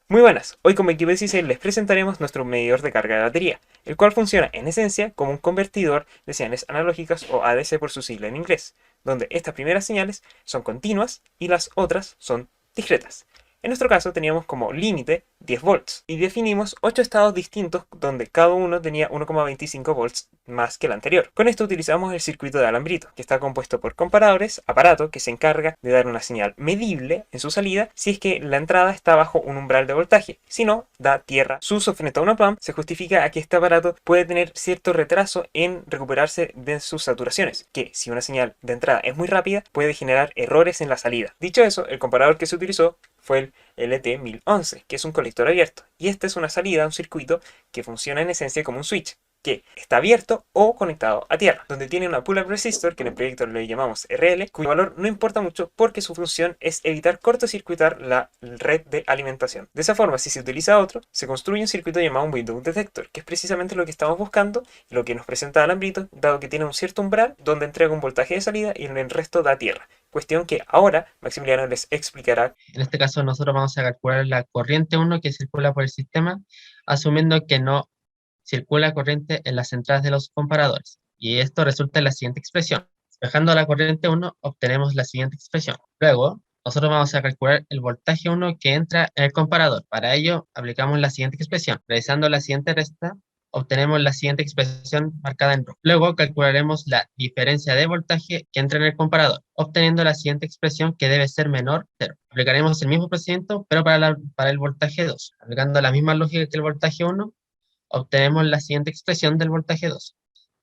Muy buenas, hoy como equipo 16 les presentaremos nuestro medidor de carga de batería, el cual funciona en esencia como un convertidor de señales analógicas o ADC por su sigla en inglés, donde estas primeras señales son continuas y las otras son discretas. En nuestro caso teníamos como límite 10 volts y definimos 8 estados distintos donde cada uno tenía 1,25 volts más que el anterior. Con esto utilizamos el circuito de alambrito, que está compuesto por comparadores, aparato que se encarga de dar una señal medible en su salida si es que la entrada está bajo un umbral de voltaje, si no, da tierra. Su uso frente a una PAM se justifica a que este aparato puede tener cierto retraso en recuperarse de sus saturaciones, que si una señal de entrada es muy rápida puede generar errores en la salida. Dicho eso, el comparador que se utilizó fue el LT1011, que es un colector abierto, y esta es una salida a un circuito que funciona en esencia como un switch, que está abierto o conectado a tierra, donde tiene una pull-up resistor, que en el proyecto le llamamos RL, cuyo valor no importa mucho porque su función es evitar cortocircuitar la red de alimentación. De esa forma, si se utiliza otro, se construye un circuito llamado un window detector, que es precisamente lo que estamos buscando, lo que nos presenta Alambrito, dado que tiene un cierto umbral donde entrega un voltaje de salida y en el resto da tierra. Cuestión que ahora Maximiliano les explicará. En este caso, nosotros vamos a calcular la corriente 1 que circula por el sistema, asumiendo que no circula corriente en las entradas de los comparadores. Y esto resulta en la siguiente expresión. Despejando la corriente 1, obtenemos la siguiente expresión. Luego, nosotros vamos a calcular el voltaje 1 que entra en el comparador. Para ello, aplicamos la siguiente expresión. Realizando la siguiente resta, obtenemos la siguiente expresión marcada en rojo. Luego calcularemos la diferencia de voltaje que entra en el comparador, obteniendo la siguiente expresión que debe ser menor a 0. Aplicaremos el mismo procedimiento, pero para el voltaje 2. Aplicando la misma lógica que el voltaje 1, obtenemos la siguiente expresión del voltaje 2.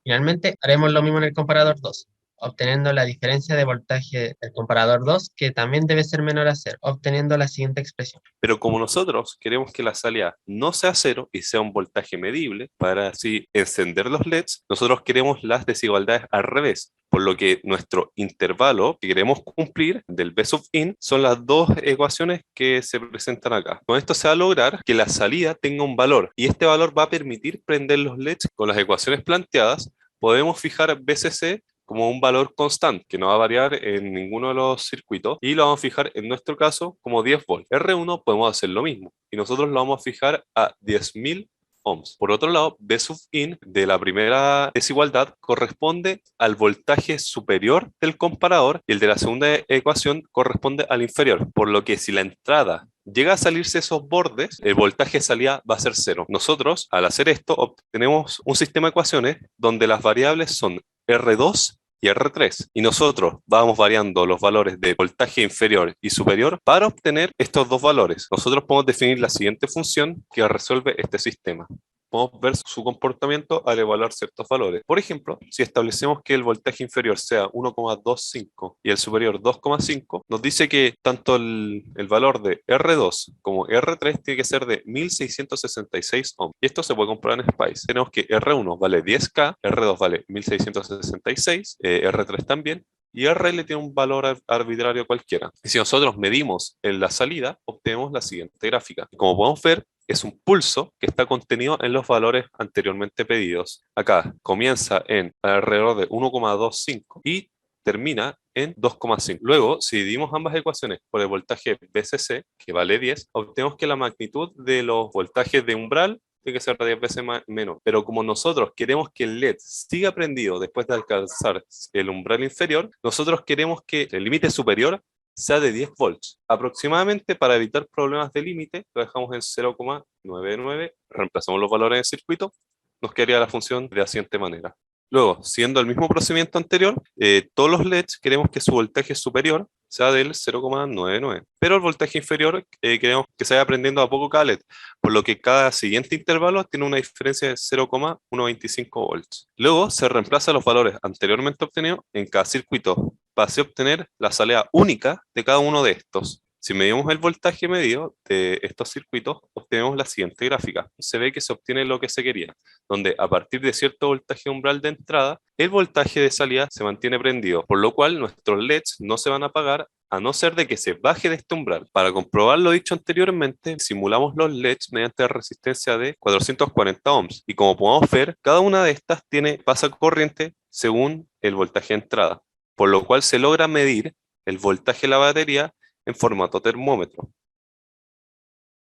Finalmente, haremos lo mismo en el comparador 2, obteniendo la diferencia de voltaje del comparador 2, que también debe ser menor a 0, obteniendo la siguiente expresión. Pero como nosotros queremos que la salida no sea cero y sea un voltaje medible para así encender los LEDs, nosotros queremos las desigualdades al revés. Por lo que nuestro intervalo que queremos cumplir del B sub in son las dos ecuaciones que se presentan acá. Con esto se va a lograr que la salida tenga un valor y este valor va a permitir prender los LEDs. Con las ecuaciones planteadas podemos fijar BCC como un valor constante que no va a variar en ninguno de los circuitos y lo vamos a fijar en nuestro caso como 10 volts. R1 podemos hacer lo mismo y nosotros lo vamos a fijar a 10.000 ohms. Por otro lado, B sub in de la primera desigualdad corresponde al voltaje superior del comparador y el de la segunda ecuación corresponde al inferior, por lo que si la entrada llega a salirse esos bordes, el voltaje de salida va a ser cero. Nosotros, al hacer esto, obtenemos un sistema de ecuaciones donde las variables son R2 y R3. Y nosotros vamos variando los valores de voltaje inferior y superior para obtener estos dos valores. Nosotros podemos definir la siguiente función que resuelve este sistema. Podemos ver su comportamiento al evaluar ciertos valores. Por ejemplo, si establecemos que el voltaje inferior sea 1,25 y el superior 2,5, nos dice que tanto el valor de R2 como R3 tiene que ser de 1666 ohms. Y esto se puede comprobar en Spice. Tenemos que R1 vale 10K, R2 vale 1666, R3 también, y RL tiene un valor arbitrario cualquiera. Y si nosotros medimos en la salida, obtenemos la siguiente gráfica. Como podemos ver, es un pulso que está contenido en los valores anteriormente pedidos. Acá comienza en alrededor de 1,25 y termina en 2,5. Luego, si dividimos ambas ecuaciones por el voltaje BCC, que vale 10, obtenemos que la magnitud de los voltajes de umbral tiene que ser 10 veces menor. Pero como nosotros queremos que el LED siga prendido después de alcanzar el umbral inferior, nosotros queremos que el límite superior sea de 10 volts. Aproximadamente, para evitar problemas de límite, lo dejamos en 0,99, reemplazamos los valores del circuito, nos quedaría la función de la siguiente manera. Luego, siguiendo el mismo procedimiento anterior, todos los LEDs queremos que su voltaje superior sea del 0,99, pero el voltaje inferior queremos que se vaya aprendiendo a poco cada LED, por lo que cada siguiente intervalo tiene una diferencia de 0,125 volts. Luego se reemplazan los valores anteriormente obtenidos en cada circuito para así obtener la salida única de cada uno de estos. Si medimos el voltaje medio de estos circuitos, obtenemos la siguiente gráfica. Se ve que se obtiene lo que se quería, donde a partir de cierto voltaje umbral de entrada, el voltaje de salida se mantiene prendido, por lo cual nuestros LEDs no se van a apagar a no ser de que se baje de este umbral. Para comprobar lo dicho anteriormente, simulamos los LEDs mediante resistencia de 440 ohms y como podemos ver, cada una de estas pasa corriente según el voltaje de entrada, por lo cual se logra medir el voltaje de la batería en formato termómetro.